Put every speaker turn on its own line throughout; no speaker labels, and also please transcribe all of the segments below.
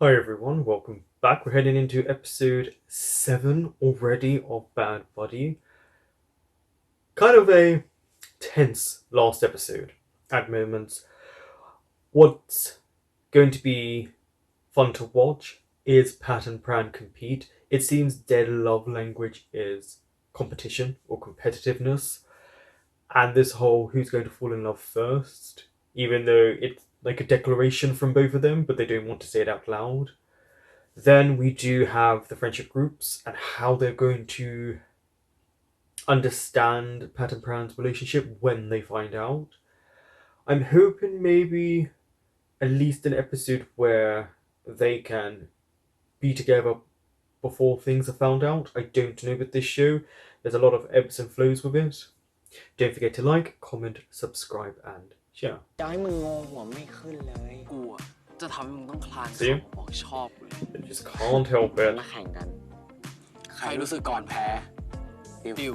Hi everyone, welcome back. We're heading into episode 7 already of Bad Buddy. Kind of a tense last episode at moments. What's going to be fun to watch is Pat and Pran compete. It seems their love language is competition or competitiveness, and this whole who's going to fall in love first, even though it's like a declaration from both of them, but they don't want to say it out loud. Then we do have the friendship groups and how they're going to understand Pat and Pran's relationship when they find out. I'm hoping maybe at least an episode where they can be together before things are found out. I don't know with this show. There's a lot of ebbs and flows with it. Don't forget to like, comment, subscribe, and share.
จะให้มึงงงหัวไม่ขึ้นเลยกูจะทำให้มึงต้องคลาน
See?
ออกชอบเลย
I just can't help it.
มาแข่งกันใครรู้สึกก่อนแพ้ดิว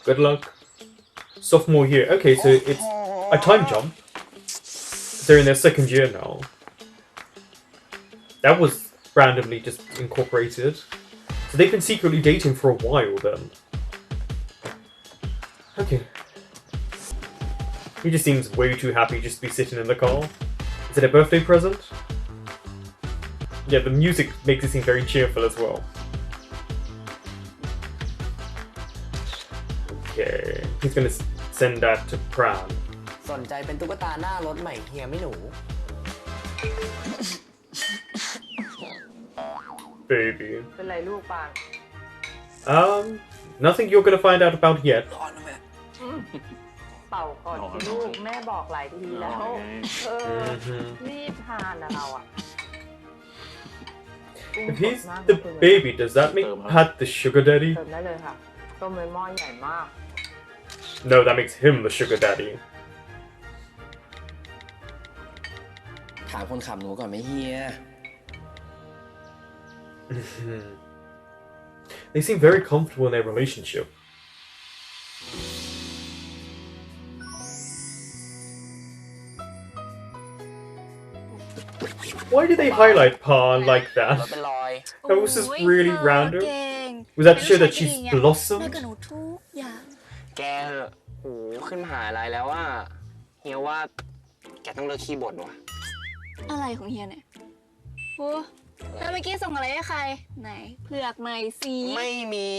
Good luck. Sophomore year. Okay, so it's a time jump. They're in their second year now. That was randomly just incorporated. So they've been secretly dating for a while then. Okay. He just seems way too happy just to be sitting in the car. Is it a birthday present? Yeah, the music makes it seem very cheerful as well. Okay, he's gonna send that to Pran.
สนใจเป็นตุ๊กตาหน้ารถใหม่เฮียไม่หนู
Baby.
เป็นไรลูกปาง
Nothing you're gonna find out about yet.
ร้อนนะแม่
เป่าก่อนสิลูกแม่บอกหลายทีแล้วรีบทานนะเราอ่ะ
If he's the baby, does that make Pat the sugar daddy?
เติมได้เลยค่ะต้มในหม้อใหญ่มาก
No, that makes him the sugar daddy.
ถามคนขับหนูก่อนไหมเฮีย
They seem very comfortable in their relationship. Why did they highlight Pa like
รถ
that?
เป็นรอย
That was just really random.
เก่ง
Was that to show that she's
แม่
blossomed?
กับหนูทุกอย่าง
แกเหอะโอ้ขึ้นมหาลัยแล้วว่าเฮียว่าแกต้องเลิกขี้บ่นว่ะ
อะไรของเฮียเนี่ยโอ้แล้วเมื่อกี้ส่งอะไรให้ใครไหนเผือกหน่อยสิ
ไม่มี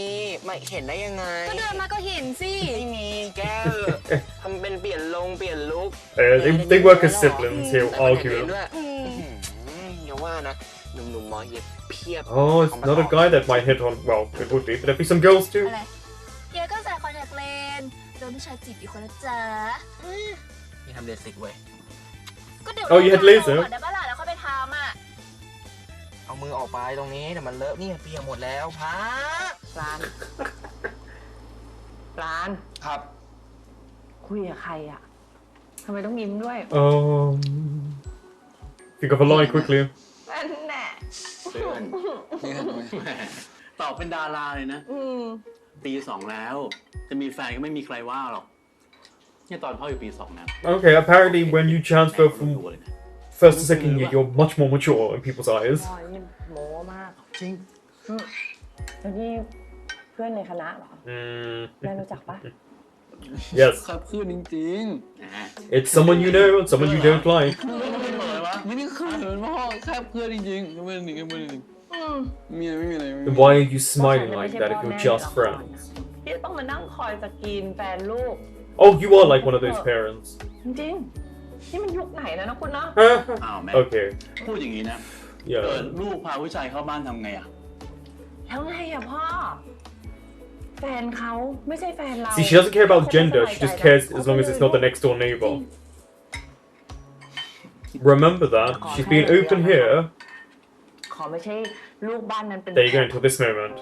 ไม่เห็นได้ยังไง
ก็เดินมาก็เห็นสิ
ไม่มีแกเหอะทำเป็นเปลี่ยนลุค
They work as siblings. He'll
แต่มันเห็น
argue.
ด้วยอย่าว่านะหนุ่มๆมอเฮียเพียบ
Oh, it's not a guy that might hit on. Well, it would be, but there'd be some girls
อะ
too.
ไรเฮียก็ใส่คอนแทคเลนส์โดนผู้ชายจีบอยู่คนละจ้า
นี่ทำเลสิกเว้ย
ก็เดี๋ยว
Oh, you had laser?
เดี๋ยวบ้านหลานแล้วค่อยไปทำอ่ะ
เอามือออกไปตรงนี้แต่มันเลอะนี่เปียกหมดแล้วพะ
ปลานปลาน
ครับ
คุยกับใครอ่ะทำไมต้องยิ้มด้วย
Think of a lie quickly.
นั่นแหละ
ตอบเป็นดาราเลยนะปี 2แล้ว จะมีแฟนก็ไม่มีใครว่าหรอกเนี่ยตอนพ่ออยู่ปี 2นะ
Okay, apparently when you transfer
รู้
from
ตัวเลยนะ
first to second year, you're much more mature in people's eyes.
พ่อนี่โม้มาก
จริง
แล้วนี่เพื่อนในคณะเหรอ แม่รู้จักปะ
Yes,
ครับเพื่อนจริง
it's someone you know and someone you don't like.
ไม่ได้เคยเหมือนพ่อแค่เพื่อนจริงๆเพื่อนจริงๆเพื่อนจริงๆไม่มีอะไร
Then why are you smiling like that if you're just friends?
ที่ต้องมานั่งคอยสกรีนแฟนลูก
Oh, you are like one of those parents.
จริงๆนี่มันยุคไหนแล้วนะคุณเนาะ
อ้าวแม่
Okay,
พูดอย่างนี้นะเกิ
yeah.
ดลูกพาผู้ชายเข้าบ้านทำไงอ่ะ
แล้วไงอะพ่อ แฟนเขาไม่ใช่แฟนเรา
See, she doesn't care about gender, she just cares as long as it's not the next door neighbor. Remember that, she's being open here.
ขอไม่ใช่ลูกบ้านนั้นเป็น
There you go until this moment.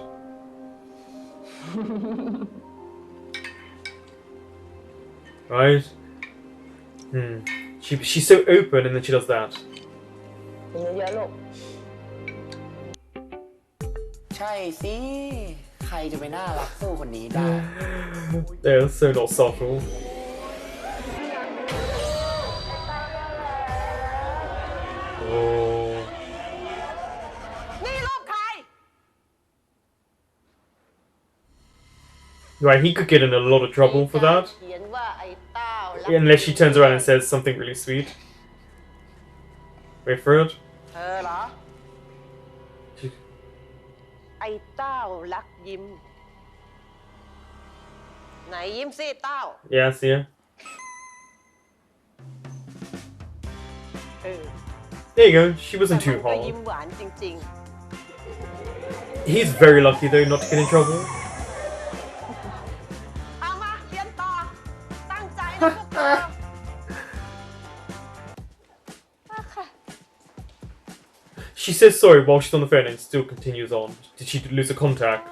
Right? She's so open and then she does that.
เป็นเยอะๆลูก
ใช่สิใครจะไปน่ารักสู้คนนี้ได้
They're so not subtle. Oh.
นี่รูปใคร
Right, he could get in a lot of trouble for that.
เขียนว่าไอ้เต้ารัก
Unless she turns around and says something really sweet. Wait for it.
เธอเหรอ ไอ้เต้ารักยิ้ม ไหนยิ้มสิเต้า
Yeah, I see her.
เออ
There you go. She
แต่
wasn't
มัน
too
ก็ยิ้ม
hard.
หวานจริง
He's very lucky though not to get in trouble.
ๆ เอามาเขียนต่อ ตั้งใจนะพวกเธอ
She says sorry while she's on the phone and still continues on. Did she lose a contact?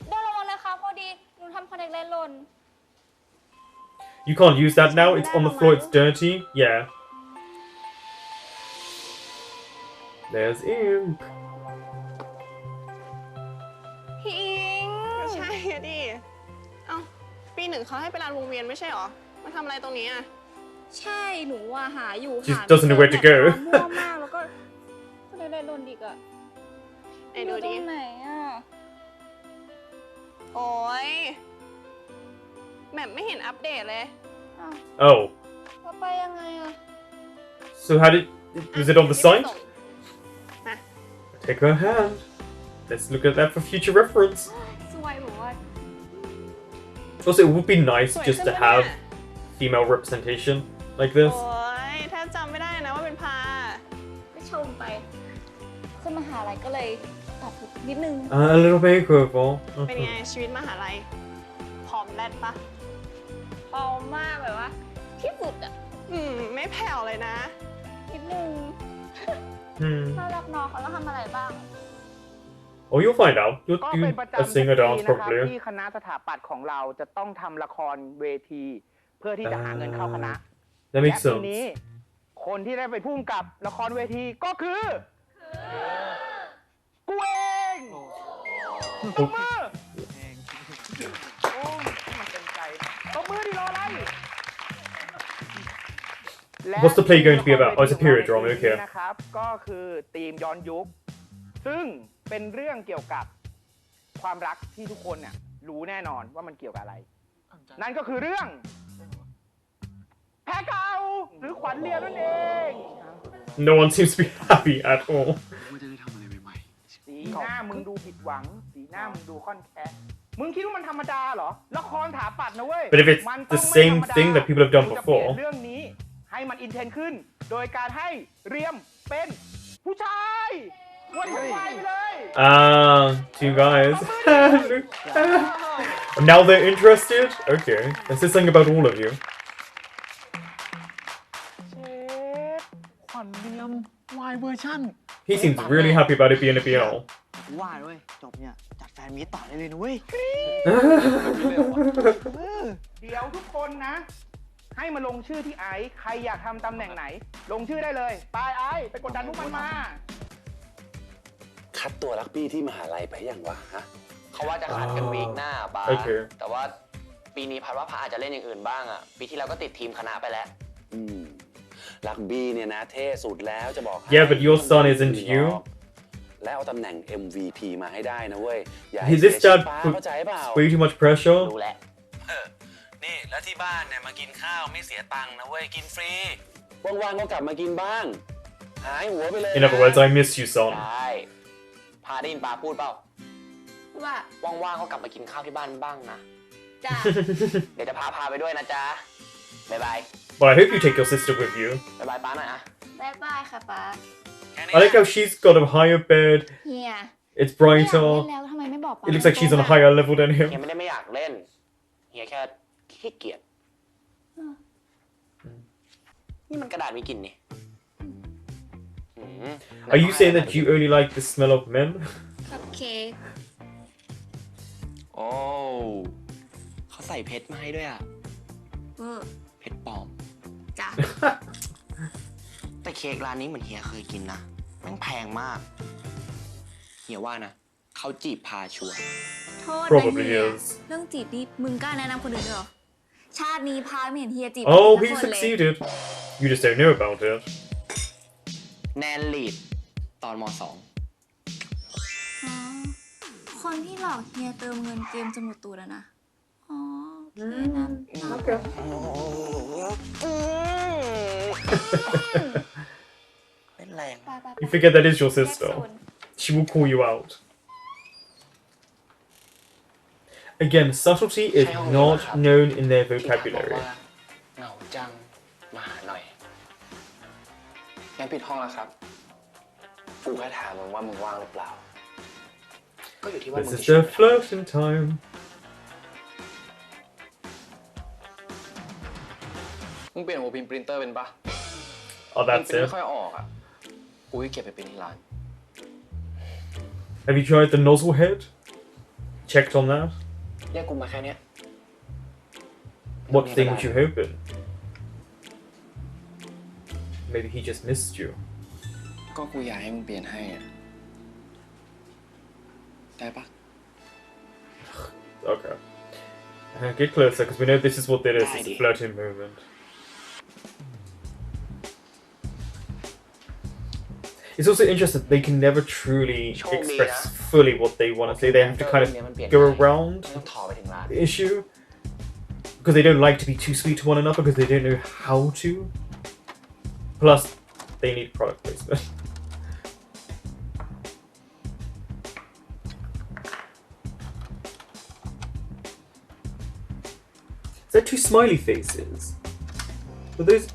เดี๋ยวระวังนะคะพอดีหนูทำคอนแทคเลนส์หล่น
You can't use that now. It's on the floor. It's dirty. Yeah. There's ink.
พี่อิง
ก็ใช่อะดิ เอ้า ปีหนึ่งเขาให้ไปลานวงเวียนไม่ใช่หรอ มาทำอะไรตรงนี้อ่ะ
ใช่หนูว่าหาอยู่
She
หา
doesn't know where to go.
มั่วมากแล้วก็คอนแทคเลนส์หล่นอีกอะ
ไหนดูดิ
อยู่ตรงไหนอะ
โอ้ยแมปไม่เห็นอัปเดตเลย
อ้าว
Oh.
แล้วไปยังไงอะ
So how did... Was it on the
รีบไป
site?
ส่ง
Take her hand. Let's look at that for future reference.
สวยบอกว่า
Also, it would be nice
สวย
just
ขึ้
to
นปะ
have
เนี่ย
female representation like
โอ้
this.
ยแทบจำไม่ได้นะว่าเป็นพา
ไปชมไปขึ้นมหาลัยก็เลยตัดผมนิดนึง
A little makeover.
เป็นไงชีวิตมหาลัยพร้อมแลดปะ
เบามากแบบว่าที่สุดอะ
ไม่แผ่วเลยนะ
นิดนึง น่ารักเน้องเขาต้องทำอะไรบ้าง
Oh, you'll find out. You'll
ก็
do
เป็นประ
a
จำ
sing
ทุ
a
กปี
dance
นะครับ
probably.
ที่คณะสถาปัตย์ของเราจะต้องทำละครเวที เพื่อที่จะหาเงินเข้าคณะ
That
และ
makes
ปีนี้
sense.
คนที่ได้ไปพุ่งกับละครเวทีก็คือกูเองตบมือโอ้ยมันเป็นใจตบมือดิรออะไรและ
What's the play going to be about? Oh, it's a period drama,
ในปี
okay.
นี้นะครับ ก็คือธีมย้อนยุค ซึ่งเป็นเรื่องเกี่ยวกับความรักที่ทุกคนเนี่ยรู้แน่นอนว่ามันเกี่ยวกับอะไร นั่นก็คือเรื่อง แพ้เก่าหรือขวัญเรียนนั่นเอง
No one seems to be happy at all.
สีหน้ามึงดูผิดหวัง สีหน้ามึงดูค่อนแค้นมึงคิดว่ามันธรรมดาเหรอ ละครถาปัดนะเว้ย
But if it's
มัน
the
ต้องไม่
same
ธรรมดา
thing that people have done
กูจะเปลี่ยน
before.
เรื่องนี้ให้มันอินเทนขึ้น โดยการให้เรียมเป็นผู้ชายวันไฟเลย
Two guys. Now they're interested? Okay. That says something about all of you.
เชฟขวัญเรียมวายเวอร์ชั่น
He seems really happy about it being a BL.
ว่าด้วยจบเนี่ย จัดแฟนมีตต่อได้เลยนะเว้ย
เดี๋ยวทุกคนนะ ให้มาลงชื่อที่ไอซ์ใครอยากทำตำแหน่งไหน ลงชื่อได้เลยไปไอซ์ไปกดดันพวกมันมา
คัดตัวรักบี้ที่มหาลัยไปยังวะฮะ
เขาว่าจะคัดกันวีคหน้าบาส
โอเค
แต่ว่าปีนี้พัดว่าพาอาจจะเล่นอย่างอื่นบ้างอ่ะ ปีที่แล้วก็ติดทีมคณะไปแล้ว
อืมรักบี้เนี่ยนะเท่สุดแล้วจะบอกให้
Yeah, but your son isn't you.
แล้วเอาตำแหน่ง MVP มาให้ได้นะเว้ย อย่าให้
Is
เสีย
this
ชื่อ
dad
ป้า
put
เข้าใจเปล่า
way too much pressure?
รู้แหละ
นี่แล้วที่บ้านเนี่ยมากินข้าวไม่เสียตังค์นะเว้ย กินฟรี ว่างๆก็กลับมากินบ้าง หายหัวไปเลย
In other words, I miss you,
ใช
son.
่ พาได้ยินปาพูดเปล่า
ว่า
ว่างๆก็กลับมากินข้าวที่บ้านบ้างนะ
จ้า
เดี๋ยวจะพาไปด้วยนะจ๊ะ บ๊ายบาย
But I hope you take your sister with you.
บ๊ายบายป้าหน่อยอะ
บ๊ายบายค่ะป๊า
แค่นี้
I like how she's got a higher bed.
เฮีย
It's
ไม่อยากเล่น
brighter.
แล้วทำไมไม่บอกป๊า
It looks like she's on a higher level than
เฮีย
him.
ไม่ได้ไม่อยากเล่น เฮียแค่ขี้เกียจ นี่มันกระดาษมีกลิ่นนี่
Are you saying that you only like the smell of men?
คัพเค้ก
โอ้เขาใส่เพชรมาให้ด้วยอ่ะ
เวอร์
เพชรปลอม
จ้า
แต่เค้กร้านนี้เหมือนเฮียเคยกินนะแม่งแพงมาก เฮียว่านะ เขาจีบพาชัวร์
โทษนะ
Probably
เฮีย
is.
เรื่องจีบนี่มึงกล้าแนะนำคนอื่นด้วยเหรอ ชาตินี้พาไม่เห็นเฮียจีบ
Oh,
ใคร
he
สักคนเลย
succeeded. You just don't know about it.
แนนลีดตอนม .2
อ๋อ คนที่หลอกเฮียเติมเงินเกมจนหมดตูดอะนะ อ๋อ โอเคนะ
Okay.
เป็นแรง
ไปไปไป
You forget that is your
แยกโซ
sister.
น
She will call you out. Again, subtlety is not known in their
ที่ทักบอก
vocabulary.
ว่าเหงาจังมาหาหน่อยงั้นปิดห้องแล้วครับกูแค่ถามมึงว่ามึงว่างหรือเปล่า ก็อยู่ที่ว่ามึ
This
ง
is
จะชวน
their flirting time.
มึงเปลี่ยนหัวพิมพ์ปรินเตอร์เป็นปะ
Oh,
มัน
that's
เป็น
it.
ไม่ค่อยออกอ่ะกูเก็บไปเป็นที่ร้าน
Have you tried the nozzle head? Checked on that?
เรียกกูมาแค่เนี้ย
What thing would you open? Maybe he just missed you.
ก็กูอยากให้มึงเปลี่ยนให้อ่ะได้ปะ
Okay. Get closer, because we know this is what it is. It's a
Alrighty.
flirting moment. It's also interesting they can never truly express fully what they want to say. They have to kind of go around
ไม่ต้องถอไปถึงร้าน
the issue because they don't like to be too sweet to one another because they don't know how to. Plus, they need product placement. Is that two smiley faces? But those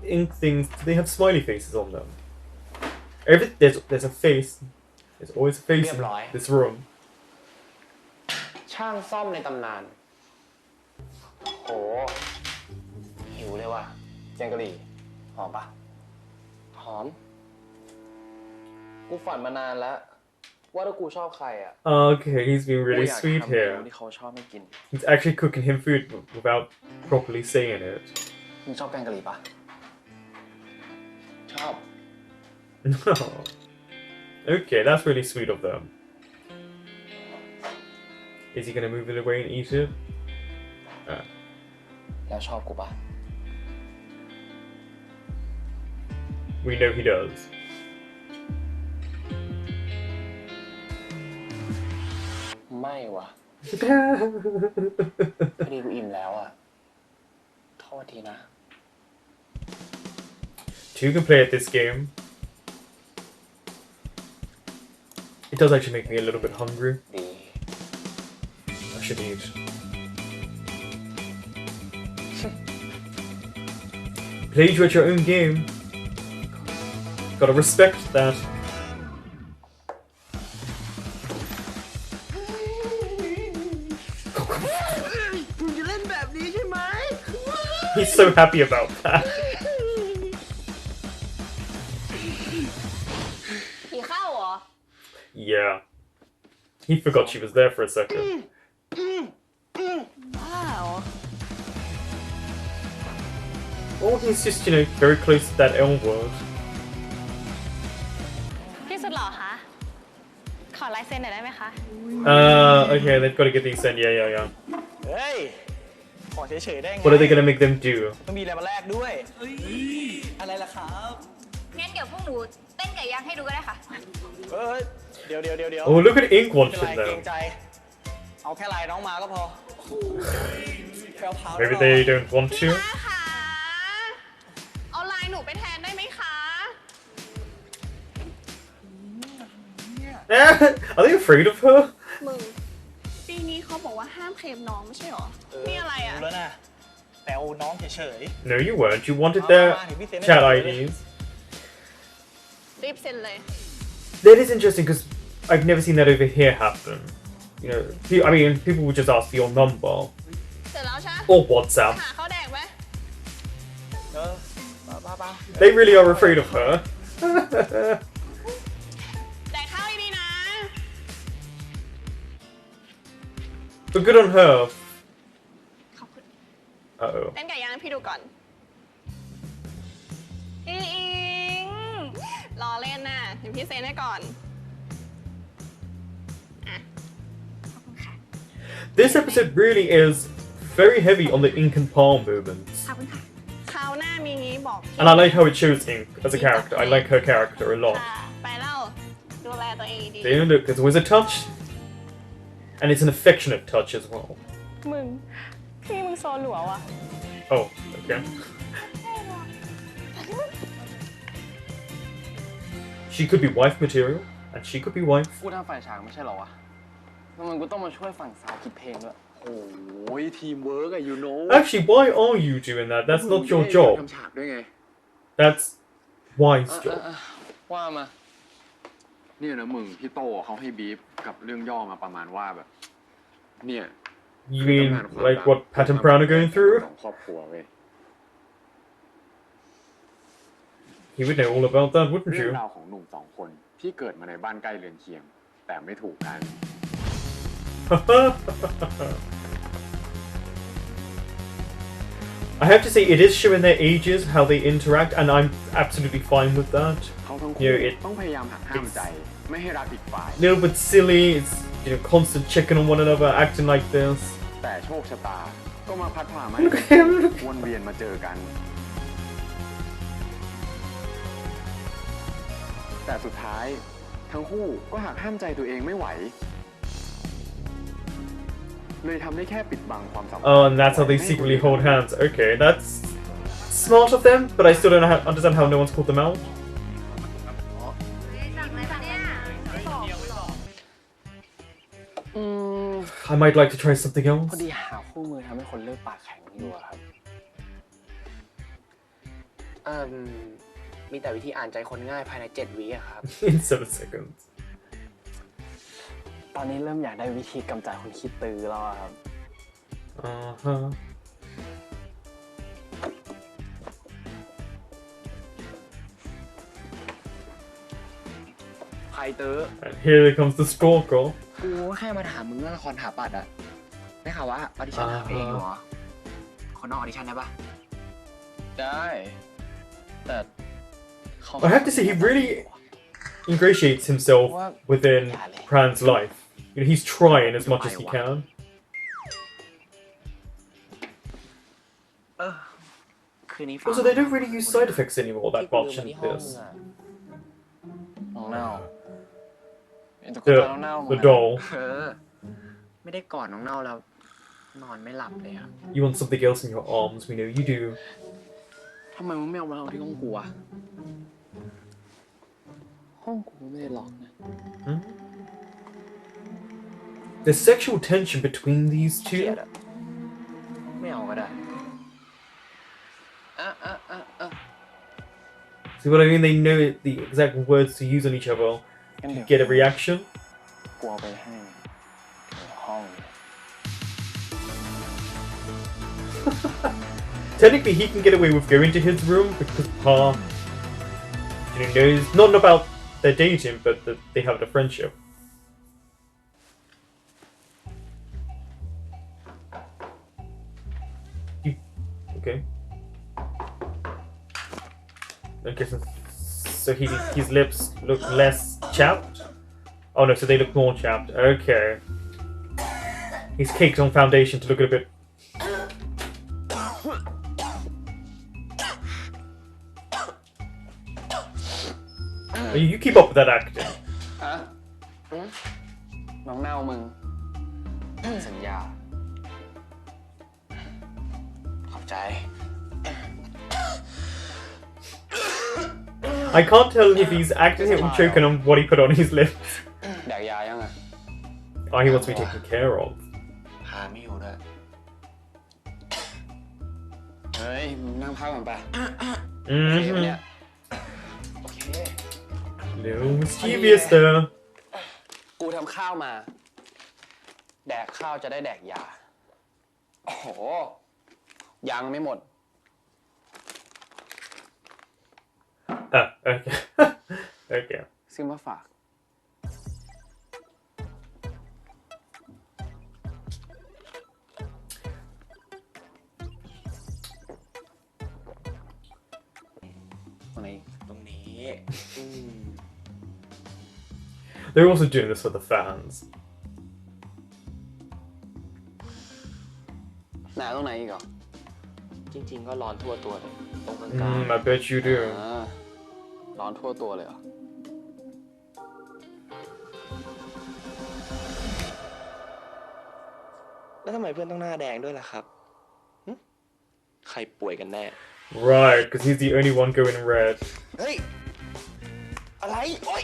ink things, do they have smiley faces on them? There's a face. There's always a face in this room.
ช่างซ่อมในตำนานโหหิวเลยว่ะแกงกะหรี่หอมปะหอมกูฝันมานานแล้วว่าถ้ากูชอบใครอ่ะ
Okay, he's being
กู
really
อยาก
sweet
ทำเมนู
here.
ที่เขาชอบไม่กิน
He's actually cooking him food without properly saying it.
มึงชอบแกงกะหรี่ปะชอบ
No. Okay, that's really sweet of them. Is he gonna move it away and eat it?
แล้วชอบกูปะ
We know he does.
ไม่ว่ะพอดีกูอิ่มแล้วอ่ะโทษทีนะ
Two can play at this game. It does actually make me a little bit hungry.
ดี
I should eat. Played you at your own game. Gotta respect that. He's so happy about that.
ผีเข้าเหรอ
Yeah. He forgot she was there for a second.
ว้าว
Oh, he's just, very close to that L word.
พี่สุดหล่อคะ ขอลายเซ็นหน่อยได้ไหมคะ
Okay, they've got to get these sent. Yeah.
เฮ้ย ขอเฉยๆได้ไง
What are they gonna make them do?
ต้องมีอะไรมาแลกด้วย อะไรล่ะครับ
งั้นเดี๋ยวพวกหนูเต้นไก่ย่างให้ดูก็ได้ค่ะ
เอ้ย เดี๋ยว
Oh, look at Ink
เป็นไร
watching
เกร
them.
งใจ เอาแค่ลายน้องมาก็พอแถวๆ
Maybe they don't want to.
ป้าคะเอาลายหนูไปแทนได้ไหมคะ
Are they afraid of her?
มึง ปีนี้เขาบอกว่าห้ามเคลมน้องไม่ใช่หรอ นี่อะไรอ่ะ
รู้แล้วนะแต่เอาน้องเฉย
No, you weren't. You wanted their chat IDs.
รีบเซ็นเลย
That is interesting because I've never seen that over here happen. People would just ask for your number
เสร็จแล้วใช่ไหม
or WhatsApp.
หาข้าวแดงไหม
ป้า
They really are afraid of her.
แดกข้าวดีๆนะ
But good on her.
ขอบคุณ
Uh-oh.
เต้นไก่ย่างให้พี่ดูก่อน อิงรอเล่นน่ะเดี๋ยวพี่เซ็นให้ก่อน
This episode really is very heavy on the ink and palm movements.
คราวหน้า มีงี้บอก
And I like how it shows Ink as a character. I like her character a lot.
ไปแล้วดูแลตัวเองดี
See, look, there's always a touch. And it's an affectionate touch as well.
มึง พี่มึงโซนหลัวว่ะ
Oh, okay. She could be wife material, and she could be wife.
กูทำฝ่ายฉากไม่ใช่เหรอวะทำไมกูต้องมาช่วยฝั่งสาวคิดเพลงด้วย
โอ้ยทีมเวิร์กอะ you know
Actually, why are you doing that? That's not your
ท
job.
ำฉากด้วยไง
That's Y's job.
ว่ามา
เนี่ยนะมึงพี่โตเขาให้บีฟกับเรื่องย่อมาประมาณว่าแบบ เนี่ย
You mean like what Pat and Brown are going through?
ของครอบครัวเว้ย
You would know all about that, wouldn't
เรื่อง
you?
ราวของหนุ่มสองคนที่เกิดมาในบ้านใกล้เรือนเคียง แต่ไม่ถูกกัน
I have to say, it is showing their ages, how they interact, and I'm absolutely fine with that.
เขาทั้งคู่
Yeah, it-
ต้องพยายามหักห้ามใจ ไม่ให้รักอีกฝ่าย
A little bit silly, it's, constant checking on one another, acting like this.
แต่โชคชะตา ก็มาพัดพามา
Look at him, look.
วนเวียนมาเจอกัน แต่สุดท้ายทั้งคู่ก็หักห้ามใจตัวเองไม่ไหว เลยทำได้แค่ปิดบังความสัมพันธ์
Oh, and that's how they secretly hold hands. Okay, that's smart of them, but I still don't understand how no one's called them out.
อืม
I might like to try something
พ
else.
อดีหาคู่มือทำให้คนเลิกปากแข็งอยู่อะครับมีแต่วิธีอ่านใจคนง่ายภายใน7 วิอะครับ
In 7 seconds.
ตอนนี้เริ่มอยากได้วิธีกำจัดคนขี้ตื้อแล้วอะครับ
Uh-huh.
ใครตื้อ
And here comes the stalker.
กูแค่มาถามมึงเรื่องละครถาปัดอะได้ข่าวว่าออดิชั่นหาเพลงอยู่เหรอ คนนอกออดิชั่นได้ปะได้ แต่เขา
I have to say, he really ingratiates himself within Pran's life. He's trying as much as he can.
คืนนี้
Also, they don't really use side effects anymore that much in this.
น้องเน่าเป็นตุ๊ก
The,
ตาน้องเน่ามึง
the
อะ
doll.
ไม่ได้กอดน้องเน่าแล้วนอนไม่หลับเลยอะ
You want something else in your arms, we know you do.
ทำไมมึงไม่เอามาเอาที่ห้องกูอะห้องกูไม่ได้ล็อกนะ
There's sexual tension between these
เกลีย
two.
ดอะไม่เอาก็ได้
See what I mean? They know the exact words to use on each other
งั้น
to
เดี๋ยว
get a reaction.
กูเอาไปให้ถึงห้อง
Technically, he can get away with going to his room because Pa, knows not about their dating, but that they have a friendship. Okay. Okay, so his lips look less chapped. Oh no, so they look more chapped. Okay. He's caked on foundation to look a bit. You keep up with that acting.
ฮะน้องเน่ามึง สัญญา ขอบใจ
I can't tell if he's acting or choking on what he put on his lips.
แดกยายังอะ
Oh, he wants to be taken care of.
หาไม่อยู่ด้วยเฮ้ยมึงนั่งพักก่อนไปโอเคปะเนี่ย โอเค
Little mischievous there.
กูทำข้าวมา แดกข้าวจะได้แดกยา โอ้โห ยังไม่หมด
Okay. Okay.
ซื้อมาฝาก ตรงนี้ ตรงนี้
They're also doing this for the fans.
ไหนตรงไหนอีกเหรอ จ จริงๆก็ร้อนทั่วตัวเลยตรงกลาง
I bet you do.
ร้อนทั่วตัวเลยเหรอแล้วทำไมเพื่อนต้องหน้าแดงด้วยล่ะครับใครป่วยกันแน่
Right, because he's the only one going red.
เฮ้ย อะไรโอ๊ย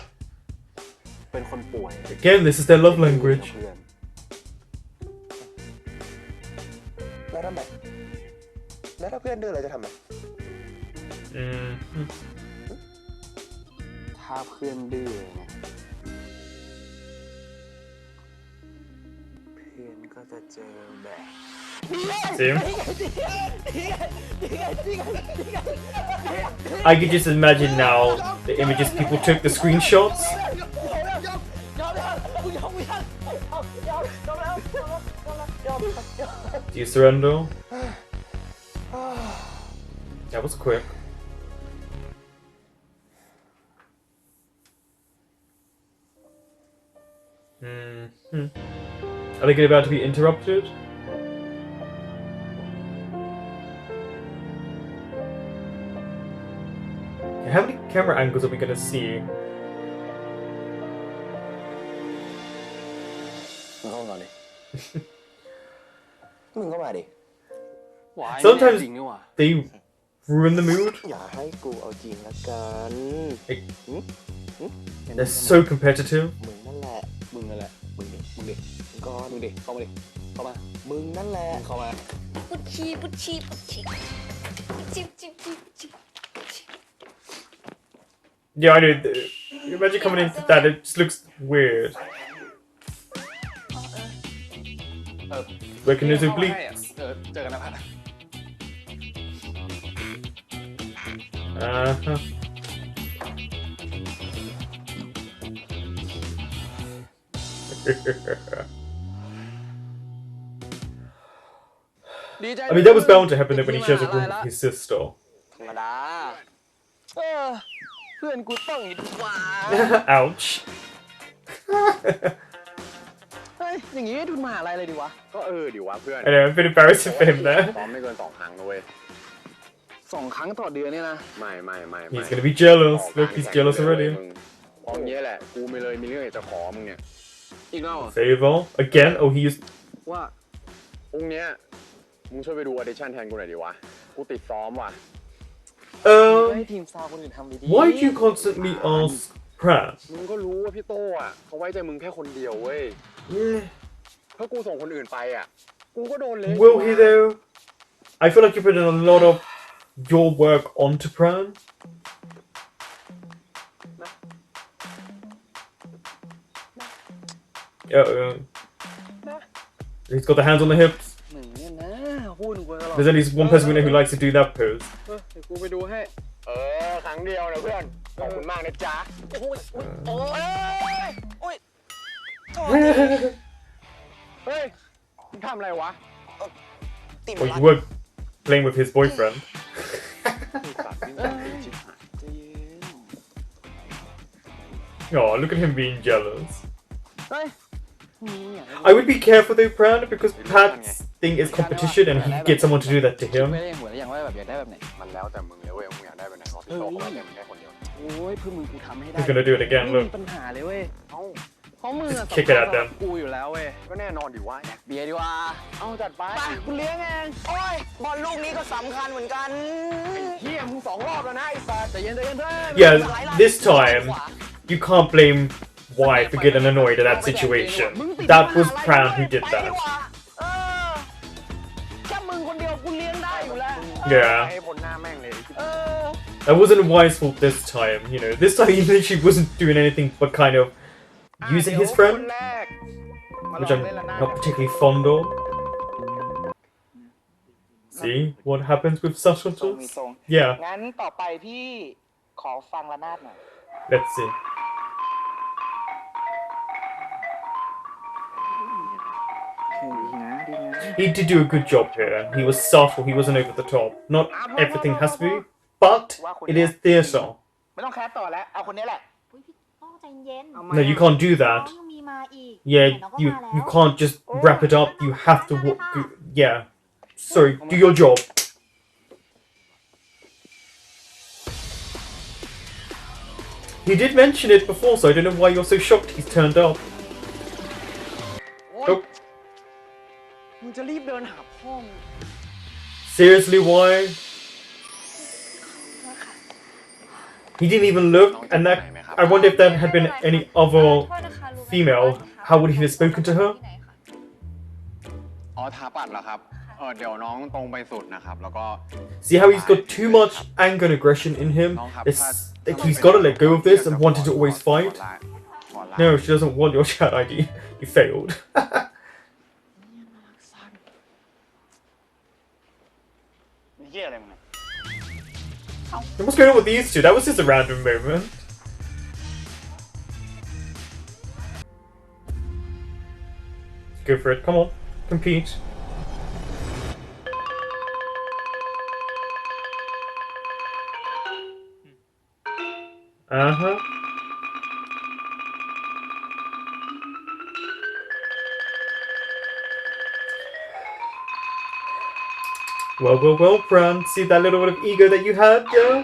เป็นคนป่วย
Again, this is their love language.
เพื่อนแล้วทำไมแล้วถ้าเพื่อนดื้อเราจะทำไง ถ้าเพื่อนดื้อนะเพื่อนก็จะเจอแบบ
See? I could just imagine now the images people took, the screenshots. Do you surrender? That was quick. Are they about to be interrupted? How many camera angles are we gonna see?
มึงเข้าก่อนดิ มึงเข้ามาดิ
Sometimes they ruin the mood.
อย่าให้กูเอาจริงละกัน
They're so competitive.
มึงนั่นแหละ มึงนั่นแหละ มึงดิ มึงดิมึงก่อนมึงดิ เข้ามาดิ เข้ามา มึงนั่นแหละ เข้ามา
ปุชชีปุชชีปุชชีจิบจิบจิบจิบ
Yeah, I know. Imagine coming into that, it just looks weird. Working as obliques.
เจอกันนะพัด
Uh-huh. I mean, that was bound to happen when he shares a room with his sister.
ธรรมดา เพื่อนกูต้องอย่างนี้ดีกว่า
Ouch.
เฮ้ย อย่างงี้ทุนมหาลัยเลยดีวะ ก็ดีวะเพื่อน
I know, a bit embarrassing for him there.
ซ้อมไม่เกิน2 ครั้งนะเว้ย2 ครั้งต่อเดือนเนี่ยนะ ไม่
He's gonna be jealous. Look, he's jealous already.
พอเงี้ยแหละ กูมีเรื่องอยากจะขอมึงเนี่ย อีกแล้ว
Favor. Again? Oh, he used...
ว่าพรุ่งเนี้ยมึงช่วยไปดูออดิชั่นแทนกูหน่อยดิวะ กูติดซ้อมว่ะ ให้ทีมซาวคนอื่นทำดีๆ
Why do you constantly ask Pratt?
มึงก็รู้ว่าพี่โต้อะเขาไว้ใจมึงแค่คนเดียวเว้ย ถ้ากูส่งคนอื่นไปอะกูก็โดนเละ
Will he though? I feel like you put in a lot of your work onto Pran. He's got the hands on the hips.
หนึ่งเนี่ยนะหุ้นกูตลอด
There's at least one person we know who likes to do that pose.
เดี๋ยวกูไปดูให้ ครั้งเดียวนะเพื่อน ขอบคุณมากนะจ๊ะ โอ้ยโอ้ยเฮ้ย มึงทำอะไรวะ
Oh, you were playing with his boyfriend. Oh, look at him being jealous.
เฮ้ย
I would be careful though, Pran, because Pat's thing is competition and he could get someone to do that to
ไม่
him.
ได้หัวแล้วอย่างว่าแบบอยากได้แบบไหน มันแล้วแต่มึงเลยเว้ย มึงอยากได้แบบไหนเพราะพี่โตเขาไว้ใจมึงแค่คนเดียว โอ้ยเพื่อมึงกูทำให้ได้
He's gonna do it again,
ไม่มี
look.
ปัญหาเลยเว้ยเพราะมึงอะ
Kick it at them.
กูอยู่แล้วเว้ย ก็แน่นอนดิว่าอยากเบียร์ดีว่า เอาจัดไปกูเลี้ยงเอง โอ้ย บอลลูกนี้ก็สำคัญเหมือนกันเฮียมึง2 รอบแล้วนะไอ้สัสใจเย็นเพื่อน
Yeah, this time you can't blame Y for getting annoyed at that situation. That was Pran who did that.
แค่มึงคนเดียวกูเลี้ยงได้อยู่แล้ว
Yeah.
ให้ผลหน้าแม่งเลย
That wasn't Y's fault this time, you know. This time he literally wasn't doing anything but kind of using his friend, which I'm not particularly fond of. See what happens with subtitles? Yeah,
งั้นต่อไปพี่ขอฟังระนาดหน่อย
let's see.
ดีนะดีนะ
He did do a good job here. He was subtle, he wasn't over the top. Not everything has to be, but it is theatre.
ไม่ต้องแคสต่อแล้ว เอาคนนี้แหละ
อุ๊ยพี่โต้ใจเย็น
No, you can't do
น้อ
that.
งยังมีมาอีก
Yeah,
ไหนๆน้องก็
you
มาแล้ว
you can't just wrap it up. You have to yeah. Sorry, do your job. He did mention it before, so I don't know why you're so shocked he's turned up.
โอ๊ย
Oh,
มึงจะรีบเดินหาพ่อมึง
seriously, why? He didn't even look, and that I wonder if that had been any other female, how would he have spoken to her?
อ๋อทาปัดเหรอครับ เดี๋ยวน้องตรงไปสุดนะครับ แล้วก็
See how he's got too much anger and aggression in him?
น้องครับ
It's like he's got to let go of this and wanted to always fight.
ขอลา
No, she doesn't want your chat ID. You failed.
นี่เหี้ยอะไรมึงเนี่ย
What's going on with these two? That was just a random moment. Go for it. Come on. Compete. Uh-huh. Well, Bran. See that little bit of ego that you had, yeah?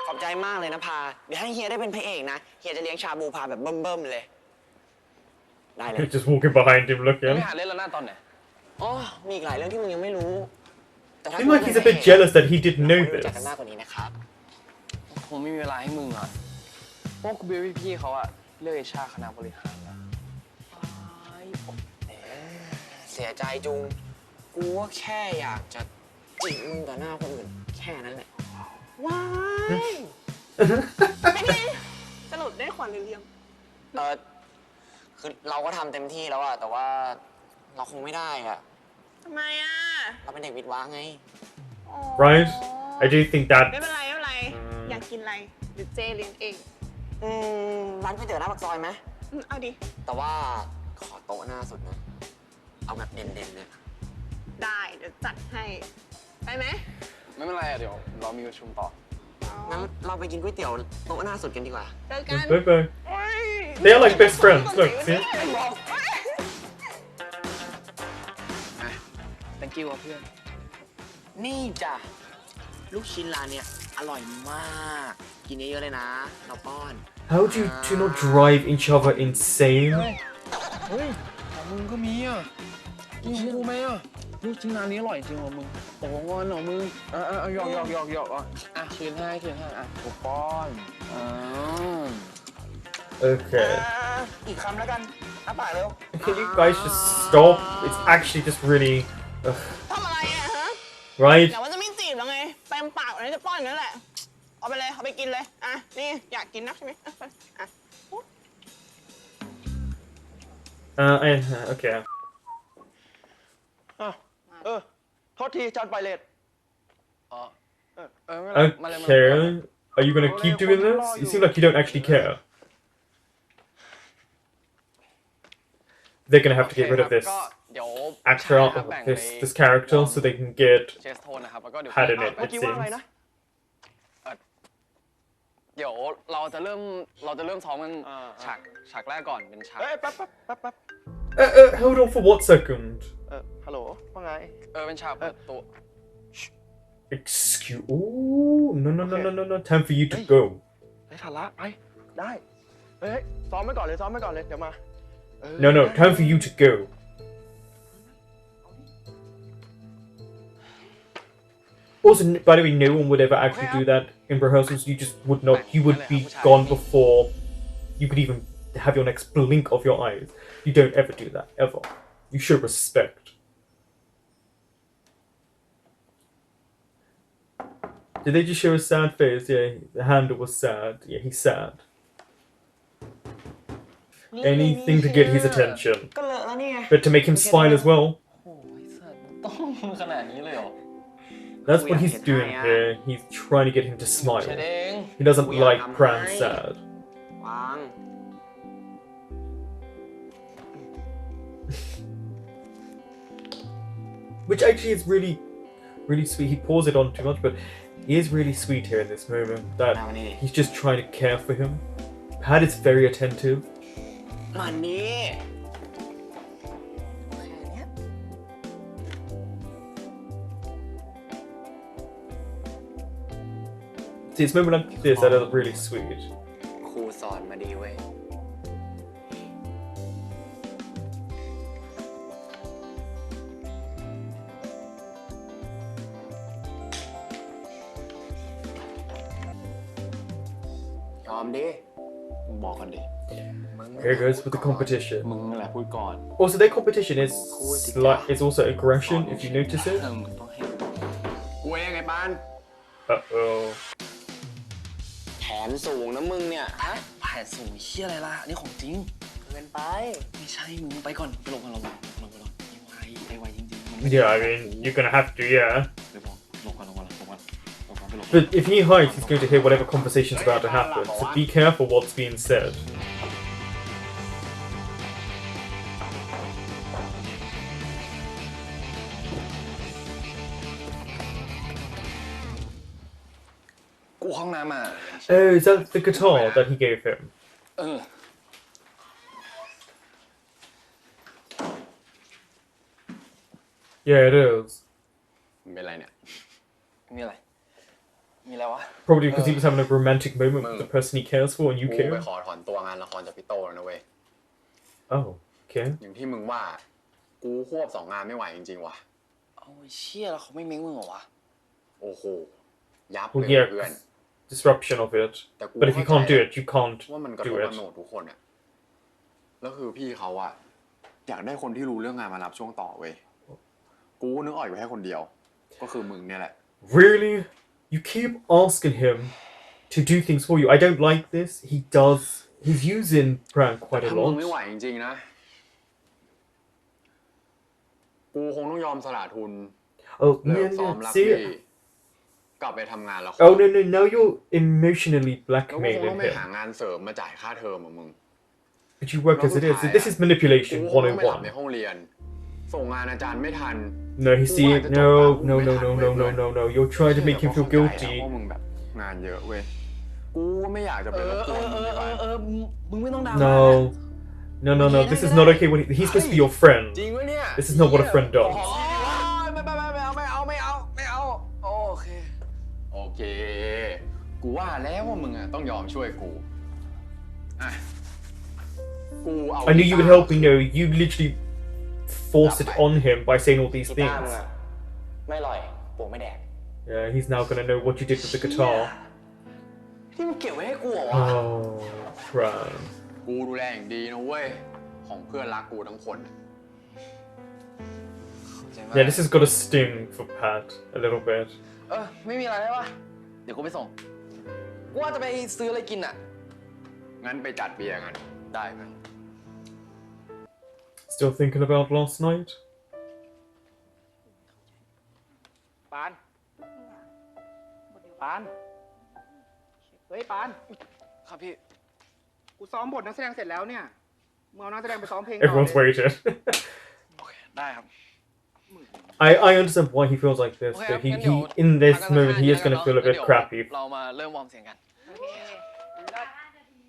ขอบใจมากเลยนะพา เดี๋ยวให้เฮียได้เป็นพระเอกนะ เฮียจะเลี้ยงชาบูพาแบบเบิ่มๆเลย ได้เลย
Just walking behind him
ไม่
looking.
หาเล่นแล้วหน้าตอนไหน อ๋อ มีอีกหลายเรื่องที่มึงยังไม่รู้ แต่ถ้า
Seems like he's a bit jealous that he didn't know
รู้
this.
จักกันมากกว่านี้นะครับ
คงไม่มีเวลาให้มึงอ่ะพวกกูเบบี้พี่เขาอ่ะเลือกไอชาคณะบริหารแล้ว
เสียใจจุง กูว่าแค่อยากจะจีบมึงต่อหน้าคนอื่น แค่นั้นแหละ ว้าย
ไม่ดีสรุปได้ขวัญหรือเลี้ยง
คือเราก็ทำเต็มที่แล้วอะแต่ว่าเราคงไม่ได้อะ
ทำไมอ่ะ
เราเป็นเด็กวิทย์วะไง
อ๋อ
Right? I do think
ไม่
that.
เป็นไรไม่เป็นไร อยากกินอะไรเดี๋ยวเจเลี้ยงเอง
ร้านก๋วยเตี๋ยวหน้าปากซอยไหม
เอาดิ
แต่ว่าขอโต๊ะหน้าสุดนะ เอาแบบเด่นๆเลย
ได้เดี๋ยวจัดให้ ไปไหม
ไม่เป็นไรอ่ะเดี๋ยวเรามีประชุมต่อ
งั้นเราไปกินก๋วยเตี๋ยวโต๊ะหน้าสุดกันดีกว่า
เจอกัน
Bye bye.
โอ๊ย
They are like best friends. Look, see?
thank you อ่ะเพื่อน
นี่จ้ะ ลูกชิ้นร้านเนี้ยอร่อยมาก กินเยอะๆเลยนะ เราป้อน
How do you two not drive each other insane?
เฮ้ยของมึงก็มีอ่ะกินของกูไหมอ่ะลูกชิ้นร้านนี้อร่อยจริงเหรอมึงโอ้โหงอนเหรอมึงหยอกอ่ะคืนให้อ่ะกูป้อน
Okay.
อีกคำแล้วกันอ้าปากเร็ว
Can you guys just stop? It's actually just really. Ugh.
ทำอะไรอ่ะฮะ
Right?
เดี๋ยวมันจะไม่จีบแล้วไงเต็มปากเลยจะป้อนอย่างนั้นแหละ เอาไปเลย เอาไปกินเลย อ่ะ นี่อยากกินนักใช่ไหมอ่ะ
Okay.
โทษทีจานไปเลท
มาเลย
Okay. Are you gonna keep doing this? You seem like you don't actually care. They're gonna have to get rid of this
ก็เดี๋ยว
actor, this character, so they can get
เชสโทนนะครับแล้วก็เดี๋ยว
had in it.
เมื่อ
It
กี้ว่าอะไร
seems.
นะ
เดี๋ยวเราจะเริ่มซ้อมกันฉากแรกก่อนเป็นฉาก
เอ้ยแป๊บ
Hold on for what second?
ฮัลโหลว่าไง
เป็นฉากเปิดตัว
Excuse. Oh, no. Time for you to go.
ไอ้ฐานะไป ได้ เฮ้ยซ้อมไว้ก่อนเลย เดี๋ยวมา
No. Time for you to go. Also, by the way, no one would ever actually do that in rehearsals. You just would not. You would be gone before you could even have your next blink of your eyes. You don't ever do that, ever. You show respect. Did they just show a sad face? Yeah, the handle was sad. Yeah, he's sad. Anything to get his attention.
ก็เลอะแล้วนี่ไง
But to make him smile as well.
โอ้ยสัตว์ต้องขนาดนี้เลยเหรอ
That's what he's doing here. He's trying to get him to
เช
smile.
ดเอง
He doesn't like Pran sad.
วาง
Which actually is really sweet. He pours it on too much, but he is really sweet here in this moment. That he's just trying to care for him. Pat is very attentive.
มานี่
See, it's moments like this that are really sweet.
ครูสอนมาดีเว้ย ยอมดิ
มึงบอกกันดิ
Here goes with the competition.
มึงนั่นแหละพูดก่อน
Also, their competition is also aggression, if you notice it.
มึงต้องให้กูเองไงปาน
Uh-oh.
แผนสูงนะมึงเนี่ย ฮะ
แผนสูงเชี่ยอะไรล่ะ นี่ของจริง
เกินไป
ไม่ใช่ มึงไปก่อน ไปลงกันเราลงไปก่อนไปไวจริงๆ
Yeah, I mean, you're gonna have to, yeah.
ไปลงกันไปลง
But if he hides, he's going to hear whatever conversation's about to happen, so be careful what's being said.
กูห้องน้ำอ่ะ
Oh, is that the guitar that he gave him?
เออ
Yeah, it is.
มันเป็นไรเนี่ย
มีอะไร มีอะไรวะ
Probably because he was having a romantic moment with the person he cares for and you
กูไป
care.
ขอถอนตัวงานละครจากพี่โตแล้วนะเว้ย
Oh, okay.
อย่างที่มึงว่า กูควบ2 งานไม่ไหวจริงๆว่ะ
เอาเชี่ยแล้วเขาไม่เม้งมึงเหรอวะ
โอ้โห ยับ
Well,
เลย
yeah,
เพื่อน
disruption of it. But if you can't do it, you can't
ว่ามันกระท
do
บ
it.
กับโหนดทุกคนอะแล้วคือพี่เขาอะอยากได้คนที่รู้เรื่องงานมารับช่วงต่อเว้ย กูนึกออกอยู่แค่คนเดียว ก็คือมึงเนี่ยแหละ
Really? You keep asking him to do things for you. I don't like this. He does. He's using prank quite a
ถ้ามึงไม่ไหว
lot.
จริงๆนะ กูคงต้องยอมสละทุน
Oh,
เลิก
man,
ซ้อม
yeah.
รับพี่
See?
กลับไปทำงานละคร
Oh, no, no. Now you're emotionally
แล้วกูคงต้อ
blackmailing
งไป
him.
หางานเสริมมาจ่ายค่าเทอมของมึง
But you work as it is. This is
กู
manipulation
คงต้องไปหลับใน
101.
ห้องเรียน ส่งงานอาจารย์ไม่ทัน
No, he see it. No, no, no, no, no, no, no, no. You're trying to make him feel
พ
guilty.
วกมึงแบบงานเยอะเว้ย กูก็ไม่อยากจะไปรบกวนมึงในบ้าน
มึงไม่ต้องด่า
No. No, no, no. This is not okay. When he's supposed to be your friend.
จริงวะเนี่ย
This is not what a friend does.
ไม่เอา โอเค
โอเค กูว่าแล้วว่ามึงอะต้องยอมช่วยกูอ่ะกูเอา
I knew you would help me. No, you literally forced it on him by saying all these
กีตาร์มึง
things.
อะไม่อร่อยปลูกไม่แดก
Yeah, he's now gonna know what you did with the guitar.
ที่มึงเก็บไว้ให้กูเหรอวะ
Oh, Fran.
กูดูแลอย่างดีนะเว้ย ของเพื่อนรักกูทั้งคน
Yeah, this has got a sting for Pat a little bit.
ไม่มีอะไรใช่ปะเดี๋ยวกูไปส่ง กูว่าจะไปซื้ออะไรกินอ่ะ
งั้นไปจัดเบียร์กัน
ได้เพื่อน
Still thinking about last night?
ปาน ปาน เฮ้ยปาน
ครับพี่
กูซ้อมบทนักแสดงเสร็จแล้วเนี่ยมึงเอานักแสดงไปซ้อมเพลงต่อ
Everyone's
เลย
waited.
โอเค ได้ครับ
I understand why he feels like this, but he in this moment he is gonna feel a bit crappy.
เรามาเริ่มวอร์มเสียงกัน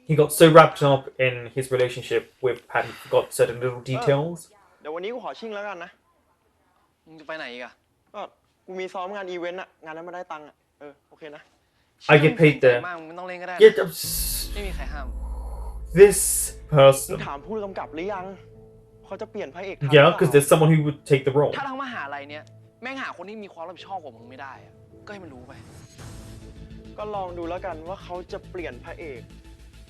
He got so wrapped up in his relationship with Pat, he forgot certain little details.
เดี๋ยววันนี้กูขอชิ่งแล้วกันนะ
มึงจะไปไหนอีกอะ
ก็กูมีซ้อมงานอีเวนต์อะงานนั้นมาได้ตังค์อะโอเคนะ
I get paid there.
มากมึงไม่ต้องเล่นก็ได้
Yeah,
ไม่มีใครห้าม
this
มึง
person.
ถามผู้กำกับหรือยังเขาจะเปลี่ยนพระเอกทัน
Yeah,
หรือ
because
เปล่า
there's someone who would take the role.
ถ้าทั้งมหาลัยเนี้ยแม่งหาคนที่มีความรับผิดชอบกว่ามึงไม่ได้อะก็ให้มันรู้ไป
ก็ลองดูแล้วกันว่าเขาจะเปลี่ยนพระเอก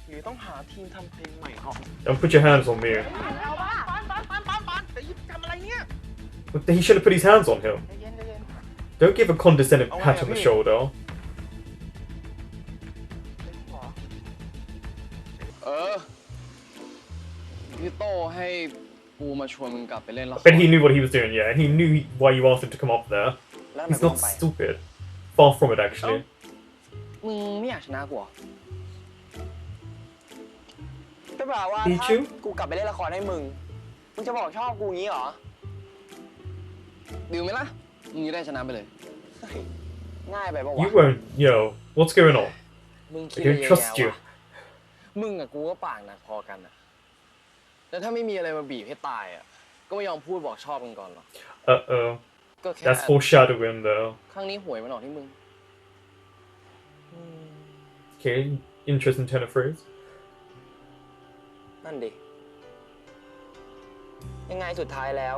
หรือต้องหาทีมทำเพลงใหม่ก่อน
Don't put your hands on me.
แต่ยิบทำอะไรเนี่ย
But he should have put his hands on him.
ใจเย็นใจเย็น
Don't give a condescending
Oh,
pat
yeah,
on the
me.
shoulder.
พี่โตให้กูมาชวนมึงกลับไปเล่นละคร
But he knew what he was doing, yeah, and he knew why you asked him to come up there.
แล้ว
He's
ทำไม
not stupid. Far from it, actually.
มึงไม่อยากชนะกูเหรอ
ก็แบบว่า
Did
ถ้า
you?
กูกลับไปเล่นละครให้มึง มึงจะบอกชอบกูงี้เหรอ
ดิวไหมล่ะ มึงจะได้ชนะไปเลย
เฮ้ยง่ายไปปะวะ
You won't. Yo, what's going on?
มึง
I
คิด
don't trust you.
มึงกับกูก็ปากหนักพอกันอะแล้วถ้าไม่มีอะไรมาบีบให้ตายอะก็ไม่ยอมพูดบอกชอบกันก่อนหรอก
Uh-oh.
ก็แค่
That's foreshadowing, though.
ครั้งนี้หวยมันออกที่มึง
Okay, interesting turn of phrase.
นั่นดิ ยังไงสุดท้ายแล้ว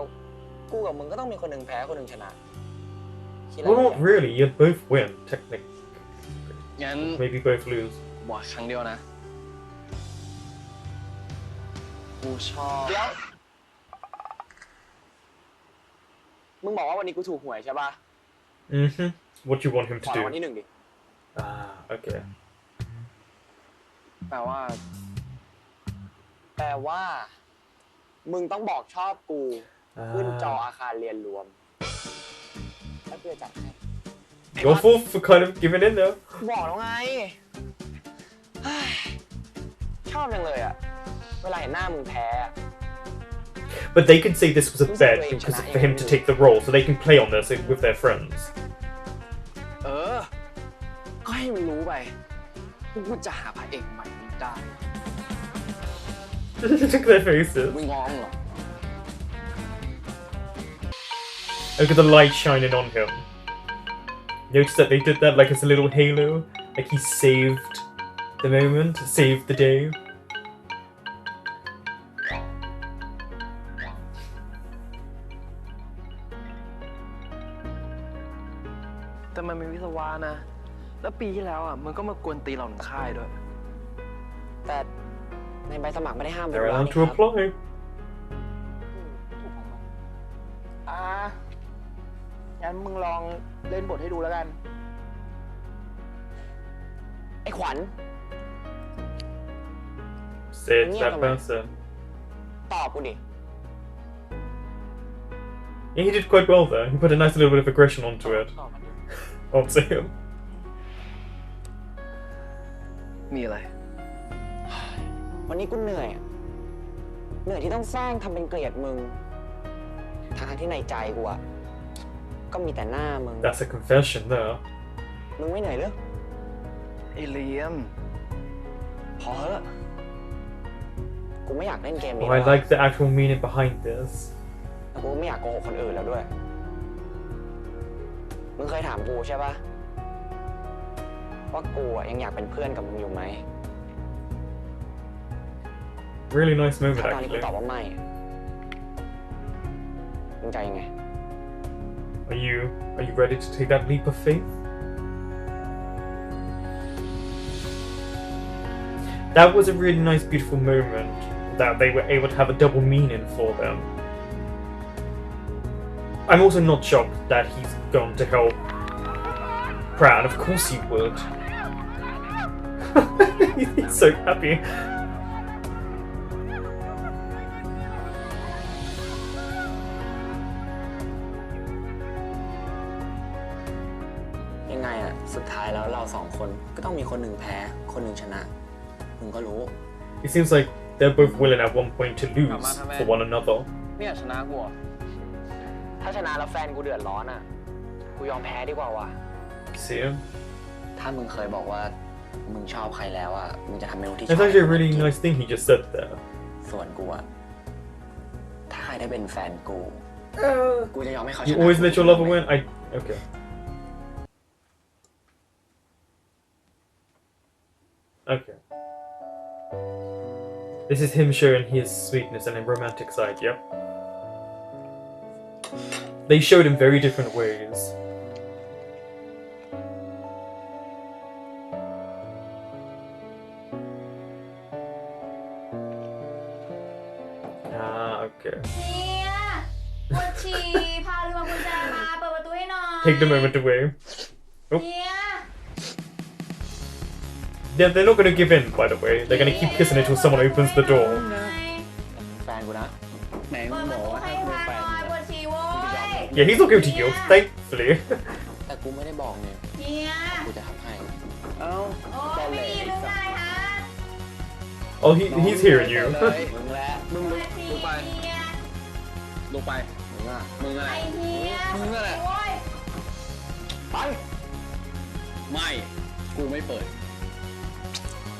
กูกับมึงก็ต้องมีคนหนึ่งแพ้คนหนึ่งชนะคิดอะไร
Well,
ไม่
not
ออก
really. You'd both win, technically.
งั้น
Maybe both lose.
บอกครั้งเดียวนะ กูชอบ
เดี๋ยว มึงบอกว่าวันนี้กูถูกหวยใช่ป่ะ
Mm-hmm. What do you want him
ขอ
to
รางวัล
do?
ที่หนึ่งดิ
Okay.
แปลว่า
แปลว่า มึงต้องบอกชอบกู ขึ้นจออาคารเรียนรวม แล้วเพื่อจัดให้
Your fault for kind of giving in though.
บอกแล้วไงเฮ้ยชอบจังเลยอะเวลาเห็นหน้ามึงแพ้อะ
But they can say this was a bet because for him to take the role, so they can play on this with their friends.
เออ ก็ให้มันรู้ไปกูจะหาพระเอกใหม่ไม่ได้
Look at their faces.
ไม่ง้อมหรอ
Look at the light shining on him. Notice that they did that like as a little halo, like he saved the moment, saved the day.
แต่มันเป็นวิศวะนะ แล้วปีที่แล้วอ่ะมันก็มากวนตีเราถึงค่ายด้วย
แต่ในใบสมัครไม่ได้ห้าม
They're
วิศวะ
allowed
นี่
to
ครับ
apply.
งั้นมึงลองเล่นบทให้ดูแล้วกัน
ไอ้ขวัญ
Say it to that person.
ตอบกูดิ
Yeah, he did quite well there. He put a nice little bit of aggression onto it.
ตอบมันดิ
Onto him.
มีอะไร
วันนี้กูเหนื่อยอะเหนื่อยที่ต้องสร้างทำเป็นเกลียดมึงทั้งที่ในใจกูอะก็มีแต่หน้ามึง
That's a confession there.
มึงไม่เหนื่อยหรือ
ไอเลียม
พอเถอะกูไม่อยากเล่นเกมนี้
Oh,
แล้
I
ว
like the actual meaning behind this.
แล้วกูไม่อยากโกหกคนอื่นแล้วด้วย มึงเคยถามกูใช่ปะว่ากูอะยังอยากเป็นเพื่อนกับมึงอยู่ไหม
Really nice moment,
ถ้าตอนนี้กู
actually.
ตอบว่าไม่ มึงใจยังไง
Are you ready to take that leap of faith? That was a really nice, beautiful moment that they were able to have a double meaning for them. I'm also not shocked that he's gone to help Pratt. Of course he would. He's so happy.
ยังไงอะสุดท้ายแล้วเราสองคนก็ต้องมีคนหนึ่งแพ้ คนหนึ่งชนะ มึงก็รู้
It seems like they're both willing at one point to lose for one another.
เนี่ยชนะกูเหรอ
ถ้าชนะแล้วแฟนกูเดือดร้อนอะกูยอมแพ้ดีกว่าว่ะ
See him?
ถ้ามึงเคยบอกว่ามึงชอบใครแล้วอะมึงจะทำเมนูที่ชอบ
That's actually a really nice thing he just said there.
ส่วนกูอะถ้าใครได้เป็นแฟนกู กูจะยอมให้เขาชนะ
You always let your lover win? Okay. Okay. This is him showing his sweetness and a romantic side, yep. They showed him very different ways. Okay.
เนี่ยปวดฉี่พาลืมเอากุญแจมาเปิดประตูให้หน่อย
Take the moment away.
เนี่ย
They're not gonna give in, by the way. They're gonna keep kissing until someone opens the door.
แฟนกูนะ
ไหนมึ
เปิ
ง
ดป
บ
ระ
อก
ตู
ว่า
ให้
ถ้ากู
พา
เป็นแฟ
หน่อย
น
ปวดฉี่โว้ย
Yeah, he's not going to yield, thankfully.
แต่กูไม่ได้บอกเนี่ย
เนี่ย
กูจะทำให้
เอ้า
โอ้ยไม่ดีหรือไงฮะ
Oh, he's hearing you.
มึงแหละ
มึง
ป
ลุ
ว
ก
ดฉี่
ลุกไป
เนี่ย
ลุกไป
มึงอะ
มึงอะไร
ไอ้เฮีย
มึงอะไร
โอ้ย
ไป
ไม่ กูไม่เปิด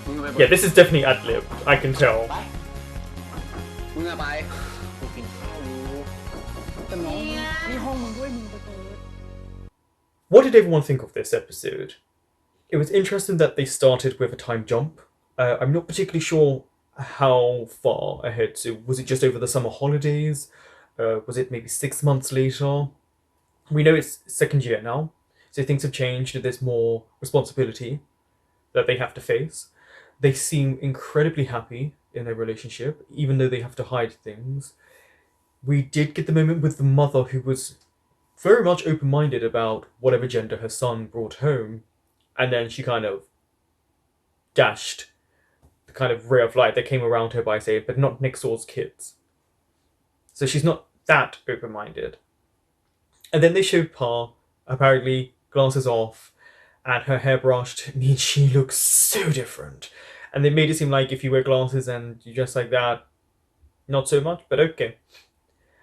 มึงไปเปิด
Yeah, this is definitely ad-lib. I can tell.
ไป
มึงอะไป
กูกินข้าวอยู่
แต่น้องนี่ห้องมึงด้วยมึงไปเปิด
What did everyone think of this episode? It was interesting that they started with a time jump. I'm not particularly sure how far ahead. So was it just over the summer holidays? Was it maybe 6 months later? We know it's second year now, so things have changed and there's more responsibility that they have to face. They seem incredibly happy in their relationship, even though they have to hide things. We did get the moment with the mother who was very much open minded about whatever gender her son brought home, and then she kind of dashed the kind of ray of light that came around her by saying, but not next door's kids. So she's not that open minded. And then they showed Pa, apparently glasses off, and her hair brushed means she looks so different. And they made it seem like if you wear glasses and you dress like that, not so much, but okay.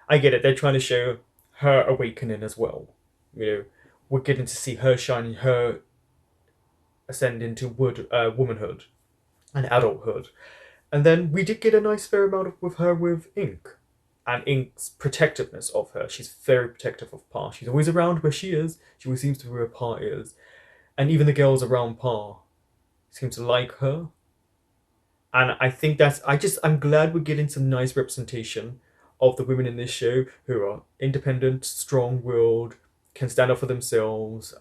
I get it, they're trying to show her awakening as well. You know, we're getting to see her shine, her ascend into womanhood and adulthood. And then we did get a nice fair amount with her with Ink. And Ink's protectiveness of her. She's very protective of Pa. She's always around where she is. She always seems to be where Pa is. And even the girls around Pa seem to like her. And I think I'm glad we're getting some nice representation of the women in this show who are independent, strong-willed, can stand up for themselves,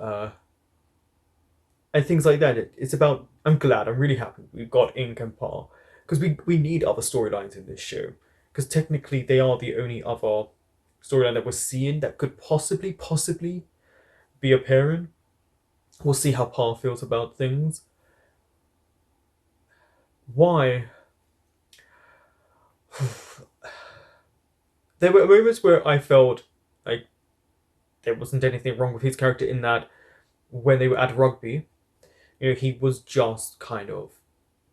and things like that. It's about, I'm glad, I'm really happy we've got Ink and Pa. Because we need other storylines in this show. Because technically they are the only other storyline that we're seeing that could possibly be appearing. We'll see how Pa feels about things. Why? There were moments where I felt like there wasn't anything wrong with his character in that when they were at rugby, you know, he was just kind of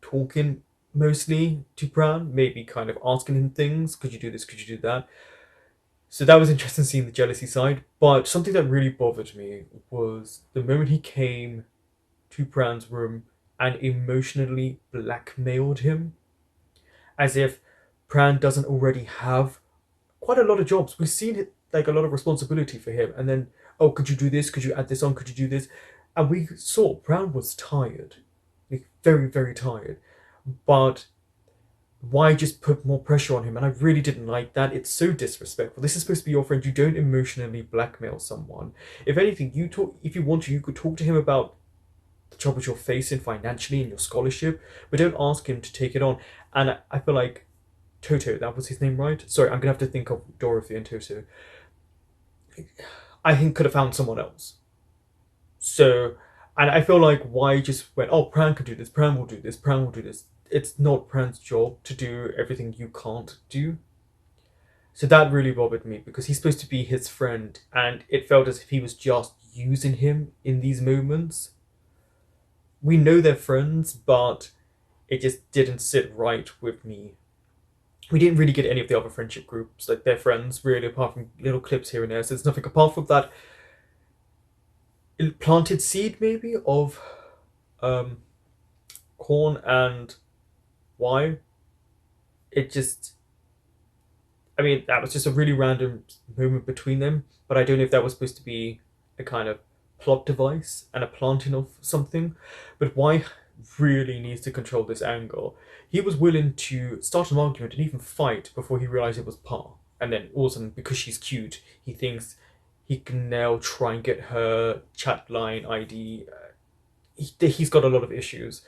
talking mostly to Bran, maybe kind of asking him things. Could you do this? Could you do that? So that was interesting seeing the jealousy side. But something that really bothered me was the moment he came to Bran's room and emotionally blackmailed him. As if Bran doesn't already have quite a lot of jobs. We've seen it, like a lot of responsibility for him. And then, oh, could you do this? Could you add this on? Could you do this? And we saw Bran was tired. Like, very, very tired. But why just put more pressure on him? And I really didn't like that. It's so disrespectful. This is supposed to be your friend. You don't emotionally blackmail someone. If anything, if you want to, you could talk to him about the troubles you're facing financially in your scholarship, but don't ask him to take it on. And I feel like Toto, that was his name, right? Sorry, I'm gonna have to think of Dorothy and Toto. I think could have found someone else. So, and I feel like why just went, oh, Pran can do this, Pran will do this, Pran will do this. It's not Pran's job to do everything you can't do. So that really bothered me because he's supposed to be his friend, and it felt as if he was just using him in these moments. We know they're friends, but it just didn't sit right with me. We didn't really get any of the other friendship groups, like their friends, really, apart from little clips here and there. So there's nothing apart from that planted seed, maybe, of Corn and why. It just, I mean, that was just a really random moment between them, but I don't know if that was supposed to be a kind of plot device and a planting of something. But why really needs to control this angle. He was willing to start an argument and even fight before he realised it was Pa. And then all of a sudden, because she's cute, he thinks he can now try and get her chat line ID. He's got a lot of issues.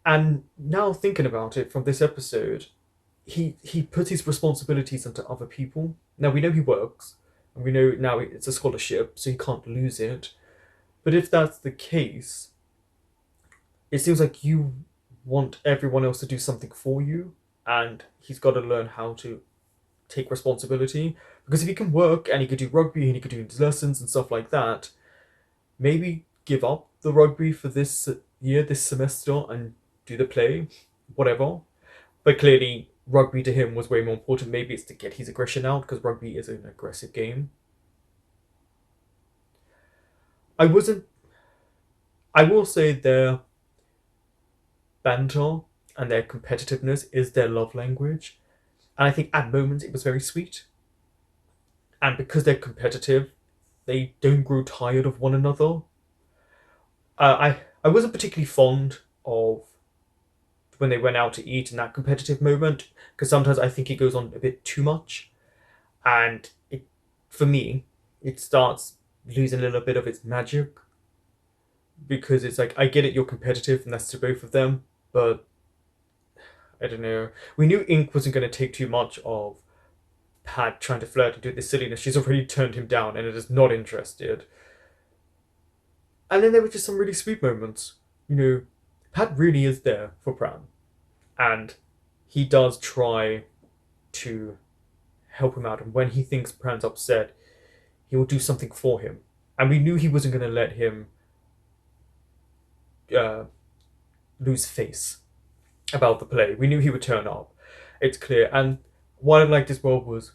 And now thinking about it from this episode, he puts his responsibilities onto other people. Now we know he works, and we know now it's a scholarship, so he can't lose it. But if that's the case, it seems like you want everyone else to do something for you, and he's got to learn how to take responsibility. Because if he can work and he could do rugby and he could do his lessons and stuff like that, maybe give up the rugby for this year, this semester, and do the play, whatever. But clearly, rugby to him was way more important. Maybe it's to get his aggression out, because rugby is an aggressive game. I will say their banter and their competitiveness is their love language. And I think at moments it was very sweet. And because they're competitive, they don't grow tired of one another. I wasn't particularly fond of when they went out to eat in that competitive moment, because sometimes I think it goes on a bit too much, and for me, it starts losing a little bit of its magic, because it's like, I get it, you're competitive, and that's to both of them, but I don't know. We knew Ink wasn't going to take too much of Pat trying to flirt and do this silliness. She's already turned him down and is not interested. And then there were just some really sweet moments. Pat really is there for Pran. And he does try to help him out. And when he thinks Pran's upset, he will do something for him. And we knew he wasn't going to let him lose face about the play. We knew he would turn up. It's clear. And what I liked as well was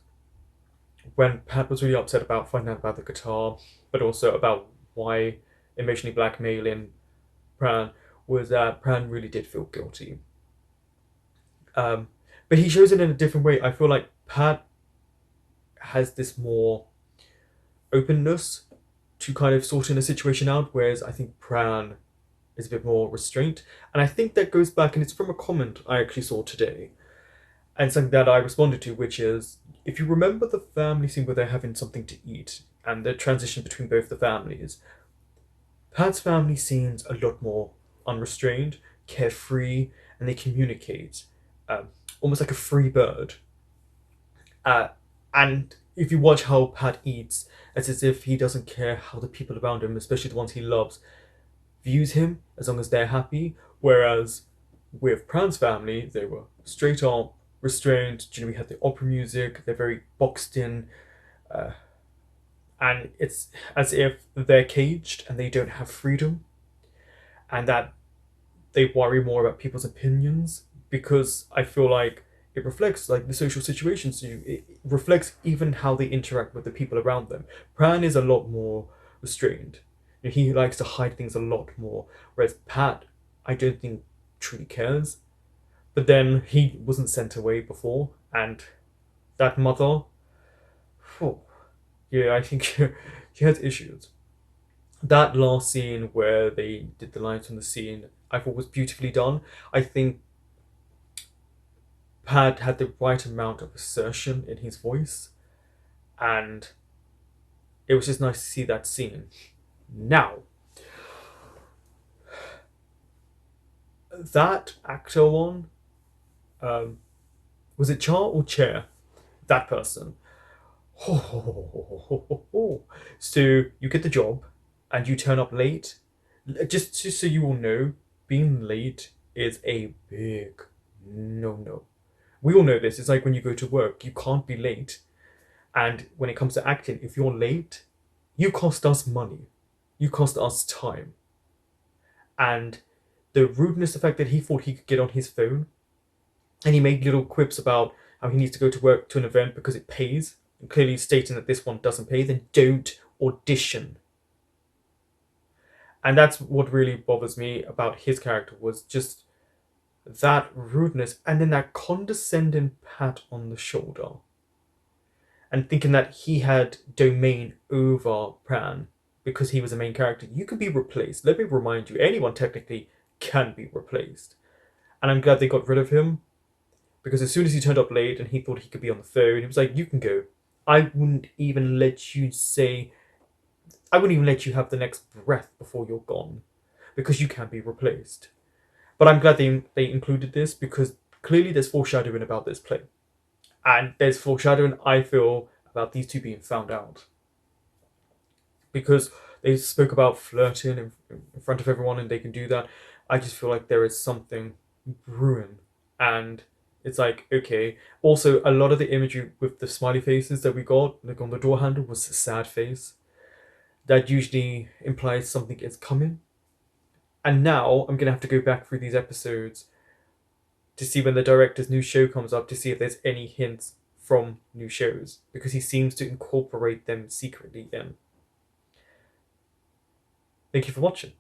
when Pat was really upset about finding out about the guitar, but also about why emotionally blackmailing Pran, was that Pran really did feel guilty. But he shows it in a different way. I feel like Pat has this more openness to kind of sorting a situation out, whereas I think Pran is a bit more restraint. And I think that goes back, and it's from a comment I actually saw today, and something that I responded to, which is, if you remember the family scene where they're having something to eat, and the transition between both the families, Pat's family seems a lot more unrestrained, carefree, and they communicate almost like a free bird. And if you watch how Pat eats, it's as if he doesn't care how the people around him, especially the ones he loves, views him, as long as they're happy. Whereas with Pran's family, they were straight up, restrained. We had the opera music, they're very boxed in. And it's as if they're caged and they don't have freedom. And that they worry more about people's opinions, because I feel like it reflects like the social situations. It reflects even how they interact with the people around them. Pran is a lot more restrained. He likes to hide things a lot more, whereas Pat, I don't think truly cares. But then he wasn't sent away before, and that mother, oh, yeah, I think she has issues. That last scene where they did the lines from the scene, I thought was beautifully done. I think Pat had the right amount of assertion in his voice, and it was just nice to see that scene. Now, that actor one, was it Char or Chair? That person. So you get the job and you turn up late. Just so you all know, being late is a big no. We all know this. It's like when you go to work, you can't be late. And when it comes to acting, if you're late, you cost us money. You cost us time. And the rudeness, the fact that he thought he could get on his phone, and he made little quips about how he needs to go to work to an event because it pays, and clearly stating that this one doesn't pay, then don't audition. And that's what really bothers me about his character, was just that rudeness, and then that condescending pat on the shoulder, and thinking that he had domain over Pran because he was a main character. You can be replaced. Let me remind you, anyone technically can be replaced. And I'm glad they got rid of him, because as soon as he turned up late and he thought he could be on the phone, he was like, you can go. I wouldn't even let you have the next breath before you're gone, because you can be replaced. But I'm glad they included this, because clearly there's foreshadowing about this play. And there's foreshadowing, I feel, about these two being found out. Because they spoke about flirting in front of everyone and they can do that. I just feel like there is something brewing. And it's like, okay. Also, a lot of the imagery with the smiley faces that we got, like on the door handle, was a sad face. That usually implies something is coming. And now I'm going to have to go back through these episodes to see when the director's new show comes up, to see if there's any hints from new shows, because he seems to incorporate them secretly in. Thank you for watching.